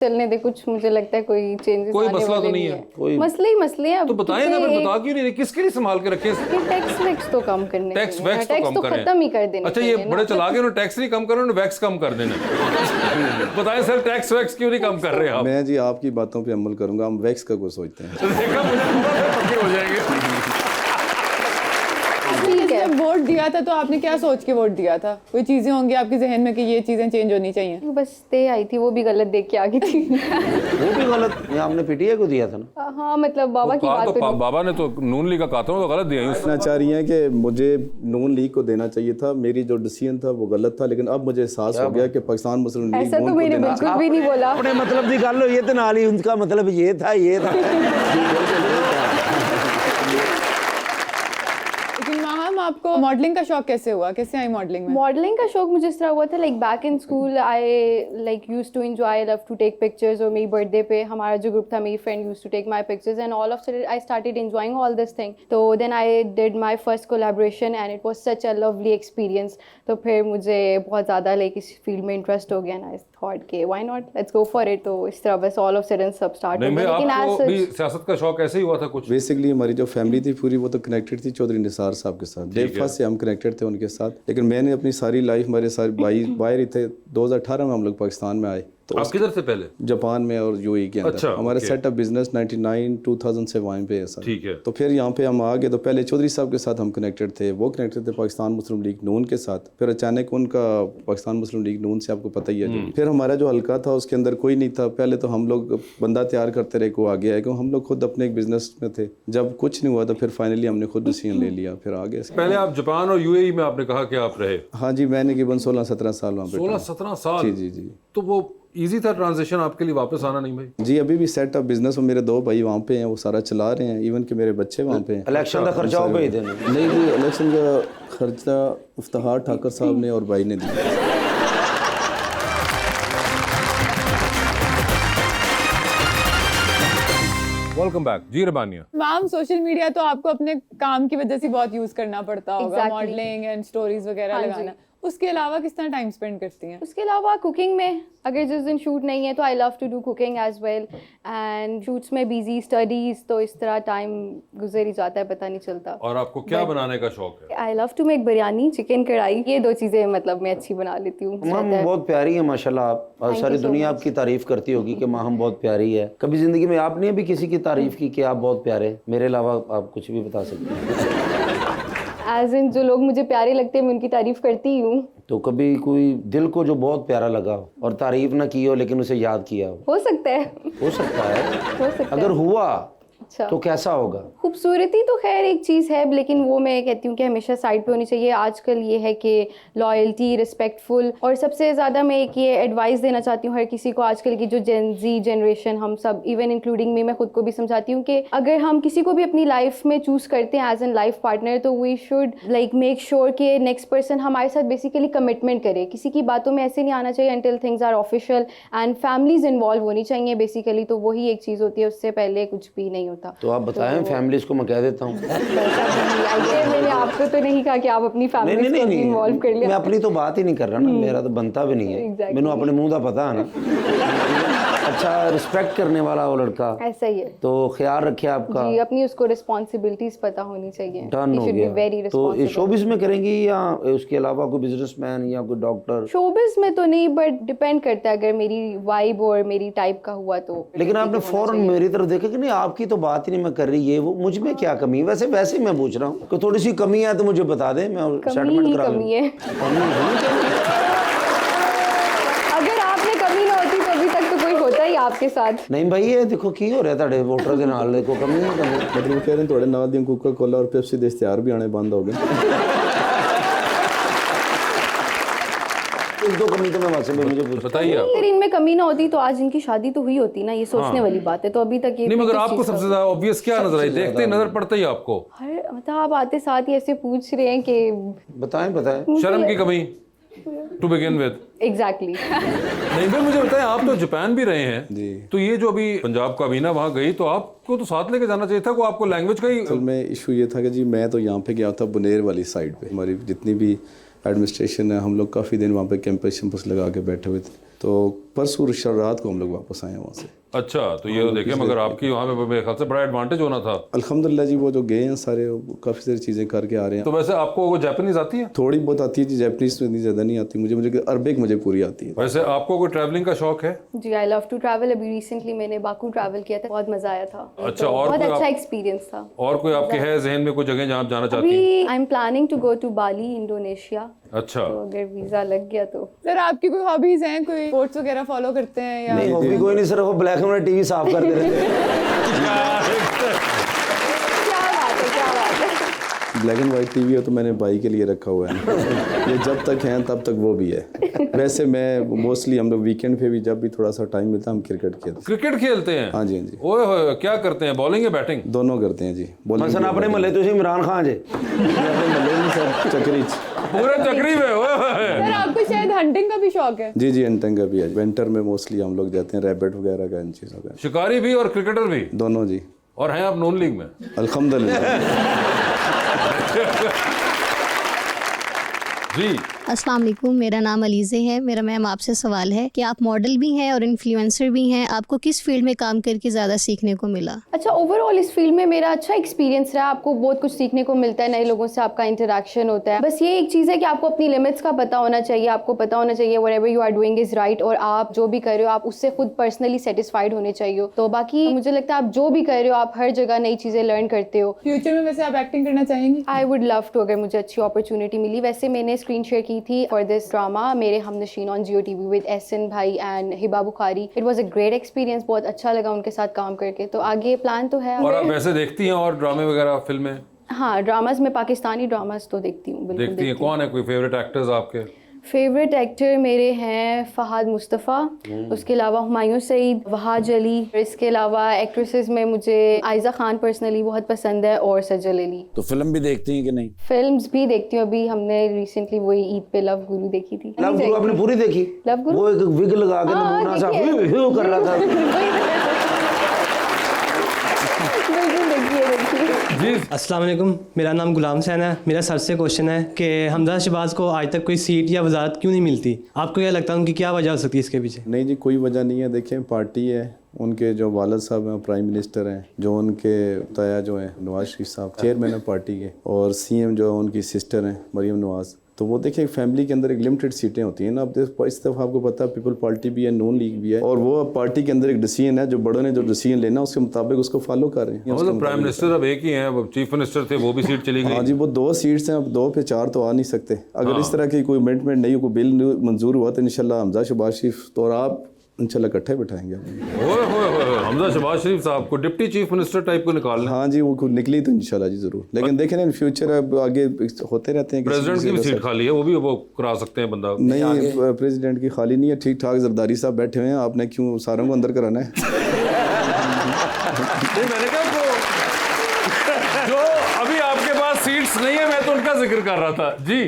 चलने दे कुछ, मुझे लगता है कोई चेंजेस कोई आने मसला वाले तो नहीं नहीं है। कोई मसले ही मसले हैं। तो बताएं ना, फिर बता क्यों नहीं रही? किसके लिए संभाल के रखे? टैक्स वैक्स तो कम करने टैक्स चाहिए, वैक्स तो टैक्स कम तो करें। खत्म ही कर देने अच्छा, ये चाहिए बड़े ना। चला के उन्होंने टैक्स नहीं कम कर, उन्होंने वैक्स कम कर देना। बताएं सर, टैक्स वैक्स क्यों नहीं कम कर रहे आप? मैं जी आपकी बातों पे अमल करूंगा, हम वैक्स का कुछ सोचते हैं। देखा, मुझे पक्के हो जाएंगे। ठीक है, जब वोट दिया था तो आपने क्या सोच के वोट दिया था? कोई चीजें होंगी आपके जहन में कि ये चीजें चेंज होनी चाहिए? बस दे आई थी, वो भी गलत देख के आ गई थी। वो भी गलत, ये आपने पीटीआई को दिया था ना? हाँ मतलब बाबा की बात तो बाबा ने तो नून लीग का खाता हूँ तो गलत दिया। कहना चाह रही हैं कि मुझे नून लीग को देना चाहिए था, मेरी जो डिसीजन था वो गलत था, लेकिन अब मुझे एहसास हो गया कि पाकिस्तान मुस्लिम लीग ऐसा तो नून को मैंने देना बिल्कुल भी नहीं बोला। अपने मतलब की गल हुई है तो नाल ही उनका मतलब ये था। लेकिन माहम, आपको मॉडलिंग का शौक कैसे हुआ? कैसे आई मॉडलिंग में? मॉडलिंग का शौक मुझे इस तरह हुआ था, like back in school I like used to enjoy, I love to take pictures. और मेरी बर्थडे पे हमारा जो ग्रुप था, मेरी friend used to take my pictures and all of sudden I started enjoying all this thing. तो then I did my first collaboration and it was such a lovely experience. तो फिर मुझे बहुत ज़्यादा लाइक इस field में interest हो गया ना, आई थॉट के why not, let's go for it. तो इस तरह बस ऑल ऑफ सडन सब स्टार्ट हो नहीं भाई, गया। लेकिन आपको as भी such सियासत का शौक ऐसे ही हुआ था कुछ? बेसिकली हमारी जो फैमिली थी पूरी, वो तो कनेक्टेड थी चौधरी निसार साहब के साथ। डे फर्स्ट से हम कनेक्टेड थे उनके साथ, लेकिन मैंने अपनी सारी लाइफ, हमारे सारे भाई बाहर ही थे। 2018 में हम लोग पाकिस्तान में आए, तो आप किधर से पहले? जापान में और यूएई के अंदर। अच्छा, हमारा ओके। सेटअप बिजनेस 99-2000 से वहीं पे है सर। ठीक है। तो फिर यहाँ पे हम आ गए, तो पहले चौधरी साहब के साथ हम कनेक्टेड थे, वो कनेक्टेड थे पाकिस्तान मुस्लिम लीग नून के साथ। फिर अचानक उनका पाकिस्तान मुस्लिम लीग नून से, आपको पता ही है। फिर हमारा जो हल्का था उसके अंदर कोई नहीं था। पहले तो हम लोग बंदा तैयार करते रहे, को आगे आए, क्योंकि हम लोग खुद अपने एक बिजनेस में थे। जब कुछ नहीं हुआ तो फिर फाइनली हमने खुद डिसीजन ले लिया, फिर आगे। पहले आप जापान और यूएई में आपने कहा कि आप रहे। हाँ जी, मैंने करीबन 16-17 साल वहाँ पे 16-17 साल? जी जी जी। तो वो इजी था ट्रांजिशन आपके लिए वापस आना? नहीं भाई जी, अभी भी सेट अप बिजनेस में मेरे 2 भाई वहाँ पे हैं, वो सारा चला रहे हैं। इवन कि मेरे बच्चे वहाँ पे हैं। इलेक्शन का खर्चा वो भेज देना। नहीं जी, इलेक्शन का खर्चा इफ्तिखार ठाकर साहब ने और भाई ने दिया। वेलकम बैक जी रबानिया। मैम, सोशल मीडिया तो आपको अपने काम की वजह से बहुत यूज करना पड़ता होगा, Exactly. मॉडलिंग एंड स्टोरीज वगैरह हाँ जी। लगाना। उसके अलावा किस तरह टाइम स्पेंड करती हैं? उसके अलावा कुकिंग में, अगर जिस दिन शूट नहीं है तो I love to do cooking as well. And shoots में बिजी, स्टडीज, तो इस तरह टाइम गुजर ही जाता है, पता नहीं चलता। और आपको क्या बनाने का शौक है? I love to make biryani, chicken kadhai, ये 2 चीज़ें मतलब मैं अच्छी बना लेती हूँ। माम बहुत प्यारी है माशाल्लाह आप, और सारी दुनिया आपकी तारीफ करती होगी कि माँ हम बहुत प्यारी है। कभी जिंदगी में आपने भी किसी की तारीफ की कि आप बहुत प्यारे? मेरे अलावा आप कुछ भी बता सकते हैं। एज इन जो लोग मुझे प्यारे लगते हैं मैं उनकी तारीफ करती ही हूँ। तो कभी कोई दिल को जो बहुत प्यारा लगा हो और तारीफ ना की हो लेकिन उसे याद किया हो सकता है, हो सकता है। हो सकता अगर है। हुआ अच्छा, तो कैसा होगा? खूबसूरती तो खैर एक चीज़ है, लेकिन वो मैं कहती हूँ कि हमेशा साइड पे होनी चाहिए। आजकल ये है कि लॉयल्टी, रिस्पेक्टफुल, और सबसे ज़्यादा मैं एक ये एडवाइस देना चाहती हूँ हर किसी को, आजकल की जो जेन जी जनरेशन, हम सब, इवन इंक्लूडिंग मी, मैं खुद को भी समझाती हूँ कि अगर हम किसी को भी अपनी लाइफ में चूज़ करते हैं एज एन लाइफ पार्टनर, तो we should like make sure कि नेक्स्ट पर्सन हमारे साथ बेसिकली कमिटमेंट करे। किसी की बातों में ऐसे नहीं आना चाहिए until things are official, and families involve होनी चाहिए बेसिकली। तो वही एक चीज़ होती है, उससे पहले कुछ भी नहीं होता। तो आप बताएं, फैमिलीज को मैं कह देता हूँ। मैंने आपको तो नहीं कहा कि आप अपनी फैमिली को भी इन्वॉल्व कर लिया। मैं अपनी तो बात ही नहीं कर रहा ना, मेरा तो बनता भी नहीं है। Exactly. मैंने अपने मुंह का पता है ना। अच्छा, रिस्पेक्ट करने वाला वो लड़का, ऐसा ही है। तो ख्याल रखे आपका जी, अपनी उसको रिस्पॉन्सिबिलिटीज पता होनी चाहिए। डन हो गया। तो ये शोबिज में करेंगी या उसके अलावा कोई बिजनेसमैन या कोई डॉक्टर? शोबिज में तो नहीं, बट डिपेंड करता है, अगर मेरी वाइब और मेरी टाइप का हुआ तो। लेकिन आपने फौरन मेरी तरफ देखा कि नहीं आपकी तो बात ही नहीं मैं कर रही, ये वो मुझ में क्या कमी है? वैसे ही मैं पूछ रहा हूँ कि थोड़ी सी कमी है तो मुझे बता दें, मैं सेटलमेंट करा कमी है। अगर आपने कमी ना होती तो अभी तक तो कोई होता ही आपके साथ। नहीं भाई, ये देखो की हो रहा है ਤੁਹਾਡੇ ਵੋਟਰ ਦੇ ਨਾਲ, देखो कमी नहीं कमी। मतलब वो कह रहे हैं थोड़े नाल दी कोका कोला और पेप्सी दे इश्तिहार भी आने बंद हो गए। एक दो कमी तो मैं वैसे भी मुझे पूछ बताइए आप। अगर इनमें कमी ना होती तो आज इनकी शादी तो हुई होती ना, ये सोचने वाली बात है। तो अभी तक ये नहीं, मगर किस आपको चीज़ का- सबसे ज्यादा ऑब्वियस क्या नजर आई? देखते ही नजर पड़ता ही आपको। हर मतलब आप आते साथ ही ऐसे पूछ रहे हैं कि बताएं शर्म की कमी टू बिगिन विद। एग्जैक्टली। नहीं भाई, मुझे बताएं, आप तो जापान भी रहे हैं जी। तो ये जो अभी पंजाब का अमीना वहाँ गई, तो आपको तो साथ लेके जाना चाहिए था। को आपको लैंग्वेज का ही असल में इशू ये था कि जी मैं तो यहाँ पे गया था बुनेर वाली साइड पे, हमारी जितनी भी एडमिनिस्ट्रेशन है, हम लोग काफ़ी दिन वहाँ पे कैंपस लगा के बैठे हुए थे। तो परसों रात को हम लोग वापस आए हैं वहाँ से। अच्छा, तो ये तो देखें, मगर आपकी वहाँ पे मेरे ख्याल से बड़ा एडवांटेज होना था। अल्हम्दुलिल्लाह जी, वो जो गए हैं सारे काफ़ी सारी चीज़ें करके आ रहे हैं। तो वैसे आपको वो जापानीज आती है? थोड़ी बहुत आती है जी, जापानीज में इतनी ज़्यादा नहीं आती मुझे अरबिक मुझे पूरी आती है। वैसे आपको कोई ट्रैवलिंग का शौक है? जी, आई लव टू ट्रैवल। अभी रिसेंटली मैंने बाकू ट्रैवल किया था, बहुत मजा आया था। अच्छा, तो और बहुत कोई अच्छा आप- एक्सपीरियंस था। और कोई आपके है जहन में कोई जगह जहाँ आप जाना चाहती हैं? अभी I am planning to go to Bali, Indonesia. अच्छा, तो अगर वीजा लग गया तो। सर आपकी कोई हॉबीज हैं, कोई स्पोर्ट्स वगैरह फॉलो करते हैं या? नहीं हॉबी कोई नहीं सर, वो ब्लैक एंड व्हाइट टीवी साफ करते रहते हैं। क्या बात है, क्या बात है। ब्लैक एंड वाइट टीवी है तो मैंने भाई के लिए रखा हुआ है। ये जब तक हैं तब तक वो भी है। वैसे मैं मोस्टली हम लोग वीकेंड पे भी जब भी थोड़ा सा टाइम मिलता है हम क्रिकेट खेलते हैं। क्रिकेट खेलते हैं? हाँ जी, हाँ जी, ओए होए, क्या करते हैं, बॉलिंग या बैटिंग? दोनों करते हैं जी। मसन अपने महल्ले तो इमरान खान जे चक्री। पूरे चक्री में? ओए होए। सर आपको शायद हंटिंग का भी शौक है? जी जी, एंटिंग का भी है। विंटर में मोस्टली हम लोग जाते हैं, रैबिट वगैरह का, इन चीज़ों का। शिकारी भी और क्रिकेटर भी? दोनों जी। और हैं आप नॉन लीग में? अल्हम्दुलिल्लाह। जी, अस्सलाम वालेकुम, मेरा नाम अलीज़े है। मेरा मैम आपसे सवाल है कि आप मॉडल भी हैं और इन्फ्लुएंसर भी हैं, आपको किस फील्ड में काम करके ज़्यादा सीखने को मिला? अच्छा, ओवरऑल इस फील्ड में मेरा अच्छा एक्सपीरियंस रहा। आपको बहुत कुछ सीखने को मिलता है, नए लोगों से आपका इंटरेक्शन होता है। बस ये एक चीज़ है कि आपको अपनी लिमिट्स का पता होना चाहिए। आपको पता होना चाहिए whatever you are doing is right, और आप जो भी कर रहे हो आप उससे खुद पर्सनली सेटिस्फाइड होने चाहिए। तो बाकी मुझे लगता है आप जो भी कर रहे हो आप हर जगह नई चीज़ें लर्न करते हो। फ्यूचर में वैसे आप एक्टिंग करना चाहेंगे? आई वुड लव टू, अगर मुझे अच्छी अपॉर्चुनिटी मिली। वैसे मैंने स्क्रीन शेयर की थी for this drama Mere Humnasheen on Geo TV with Ehsan भाई and Hiba Bukhari. It was a great experience, बहुत अच्छा लगा उनके साथ काम करके। तो आगे प्लान तो है। और आप वैसे देखती हैं और ड्रामे वगैरह, फिल्में हाँ, ड्रामाज में पाकिस्तानी ड्रामाज तो देखती हूँ, बिल्कुल देखती हैं? कौन है कोई फेवरेट एक्टर्स आपके? फेवरेट एक्टर मेरे हैं फहाद मुस्तफ़ा, उसके अलावा हुमायूं सईद, वहाज अली। इसके अलावा एक्ट्रेसेस में मुझे आयज़ा खान पर्सनली बहुत पसंद है, और सजल अली। तो फिल्म भी देखती हैं कि नहीं? फिल्म्स भी देखती हूँ। अभी हमने रिसेंटली वही ईद पे लव गुरु देखी थी। लव गुरु आपने पूरी देखी? लव गुरु? वो एक विग लगा के हाँ, नमूना सा देखिए। ह्यू कर रहा था। बिल्कुल देखिए। जी, अस्सलाम वालेकुम, मेरा नाम गुलाम हुसैन है। मेरा सर से क्वेश्चन है कि हमजा शहबाज को आज तक कोई सीट या वजारत क्यों नहीं मिलती? आपको क्या लगता है उनकी क्या वजह हो सकती है इसके पीछे? नहीं जी, कोई वजह नहीं है। देखें, पार्टी है, उनके जो वालिद साहब हैं प्राइम मिनिस्टर हैं, जो उनके ताया जो हैं नवाज शरीफ साहब चेयरमैन है पार्टी के, और सीएम जो उनकी सिस्टर हैं मरीम नवाज। तो वो देखिए फैमिली के अंदर एक लिमिटेड सीटें होती हैं ना। अब इस दफ़ा आपको पता है पीपल पार्टी भी है, नॉन लीग भी है, और वो पार्टी के अंदर एक डिसीजन है, जो बड़ों ने जो डिसीजन लेना उसके मुताबिक उसको फॉलो कर रहे हैं। मतलब प्राइम मिनिस्टर अब एक ही हैं, चीफ मिनिस्टर थे वो भी सीट चली हाँ गई। जी, वो 2 सीट्स हैं, अब 2 पे 4 तो आ नहीं सकते। अगर इस तरह की कोई अमेंडमेंट नहीं, कोई बिल मंजूर हुआ तो इंशाल्लाह हमजा शहबाज शरीफ तो और आप इंशाल्लाह इकट्ठे बैठाएंगे। ओए होए होए, हमजा शहबाज शरीफ साहब को डिप्टी चीफ मिनिस्टर टाइप को निकालना। हाँ जी, वो खुद निकली तो इंशाल्लाह जी ज़रूर। लेकिन देखें ना, फ्यूचर अब आगे होते रहते हैं। प्रेसिडेंट की भी सीट खाली है, वो भी वो करा सकते हैं बंदा। नहीं, प्रेसिडेंट की खाली नहीं है, ठीक ठाक जरदारी साहब बैठे हुए हैं, आपने क्यों सारों को अंदर कराना है? नहीं, मैंने कहा जो अभी आपके पास सीट्स नहीं है, मैं तो उनका जिक्र कर रहा था। जी।